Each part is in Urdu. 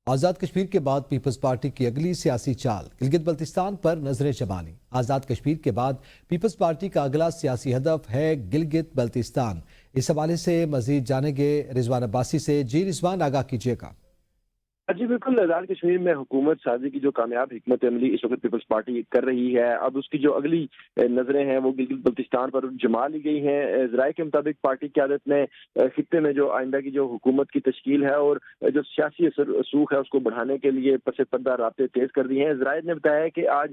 آزاد کشمیر کے بعد پیپلز پارٹی کی اگلی سیاسی چال گلگت بلتستان پر نظریں جمانی۔ آزاد کشمیر کے بعد پیپلز پارٹی کا اگلا سیاسی ہدف ہے گلگت بلتستان۔ اس حوالے سے مزید جانیں گے رضوان عباسی سے۔ جی رضوان، آگاہ کیجیے گا۔ جی بالکل، آزاد کشمیر میں حکومت سازی کی جو کامیاب حکمت عملی اس وقت پیپلز پارٹی کر رہی ہے، اب اس کی جو اگلی نظریں ہیں وہ گلگت بلتستان پر جما لی گئی ہیں۔ ذرائع کے مطابق پارٹی قیادت نے خطے میں جو آئندہ کی جو حکومت کی تشکیل ہے اور جو سیاسی رسوخ ہے اس کو بڑھانے کے لیے پس پردہ رابطے تیز کر دیے ہیں۔ ذرائع نے بتایا ہے کہ آج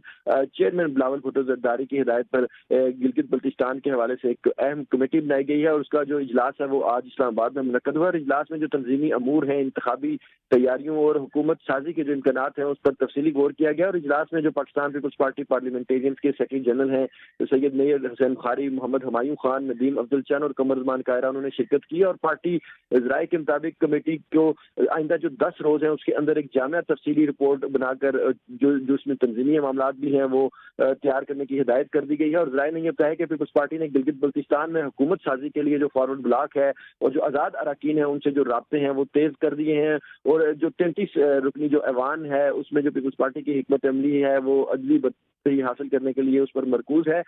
چیئرمین بلاول بھٹو زرداری کی ہدایت پر گلگت بلتستان کے حوالے سے ایک اہم کمیٹی بنائی گئی ہے اور اس کا جو اجلاس ہے وہ آج اسلام آباد میں منعقد ہوا۔ اجلاس میں جو تنظیمی امور ہیں، انتخابی تیاریوں اور حکومت سازی کے جو امکانات ہیں اس پر تفصیلی غور کیا گیا، اور اجلاس میں جو پاکستان پیپلز پارٹی پارلیمنٹیرینز کے سیکرٹری جنرل ہیں سید میاں حسین بخاری، محمد ہمایوں خان، ندیم افضل اور قمر زمان کائرہ، انہوں نے شرکت کی اور پارٹی ذرائع کے مطابق کمیٹی کو آئندہ جو 10 روز ہیں اس کے اندر ایک جامع تفصیلی رپورٹ بنا کر جو اس میں تنظیمی معاملات بھی ہیں وہ تیار کرنے کی ہدایت کر دی گئی ہے۔ اور ذرائع نے یہ بتایا کہ پیپلز پارٹی نے گلگت بلتستان میں حکومت سازی کے لیے جو فارورڈ بلاک ہے اور جو آزاد اراکین ہیں ان سے جو رابطے ہیں وہ تیز کر دیے ہیں، اور جو 33 رکنی جو ایوان ہے اس میں جو پیپلز پارٹی کی حکمت عملی ہے وہ عدلی برتری حاصل کرنے کے لیے اس پر مرکوز ہے۔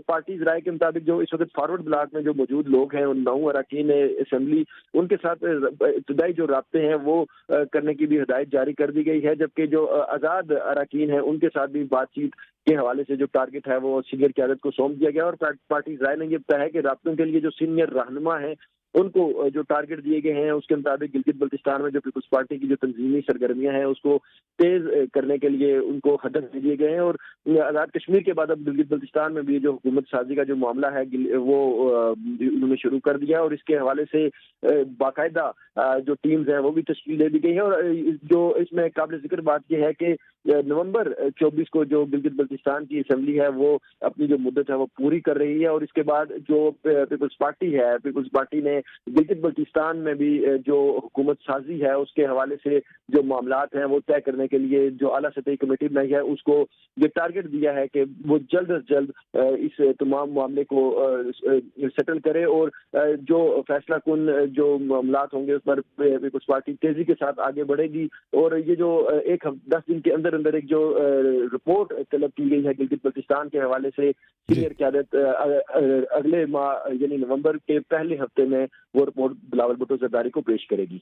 پارٹی ذرائع کے مطابق جو اس وقت فارورڈ بلاک میں جو موجود لوگ ہیں ان 9 اراکین اسمبلی، ان کے ساتھ ابتدائی جو رابطے ہیں وہ کرنے کی بھی ہدایت جاری کر دی گئی ہے، جبکہ جو آزاد اراکین ہیں ان کے ساتھ بھی بات چیت کے حوالے سے جو ٹارگٹ ہے وہ سینئر قیادت کو سونپ دیا گیا، اور پارٹی ذرائع نے یہ بتایا ہے کہ رابطوں کے لیے جو سینئر رہنما ہیں ان کو جو ٹارگٹ دیے گئے ہیں اس کے مطابق گلگت بلتستان میں جو پیپلز پارٹی کی جو تنظیمی سرگرمیاں ہیں اس کو تیز کرنے کے لیے ان کو ہدف دیے گئے ہیں۔ اور آزاد کشمیر کے بعد اب گلگت بلتستان میں بھی جو حکومت سازی کا جو معاملہ ہے وہ انہوں نے شروع کر دیا، اور اس کے حوالے سے باقاعدہ جو ٹیمز ہیں وہ بھی تشکیل دے دی گئی ہیں۔ اور جو اس میں قابل ذکر بات یہ ہے کہ نومبر 24 کو جو گلگت بلتستان کی اسمبلی ہے وہ اپنی جو مدت ہے وہ پوری کر رہی ہے، اور اس کے بعد جو پیپلز پارٹی نے گلگت بلتستان میں بھی جو حکومت سازی ہے اس کے حوالے سے جو معاملات ہیں وہ طے کرنے کے لیے جو اعلیٰ سطحی کمیٹی بنائی ہے اس کو یہ ٹارگٹ دیا ہے کہ وہ جلد از جلد اس تمام معاملے کو سیٹل کرے، اور جو فیصلہ کن جو معاملات ہوں گے اس پر پیپلز پارٹی تیزی کے ساتھ آگے بڑھے گی۔ اور یہ جو 10 دن کے اندر ایک جو رپورٹ طلب کی گئی ہے گلگت بلتستان کے حوالے سے، سینئر قیادت اگلے ماہ یعنی نومبر کے پہلے ہفتے میں وہ رپورٹ بلاول بھٹو زرداری کو پیش کرے گی۔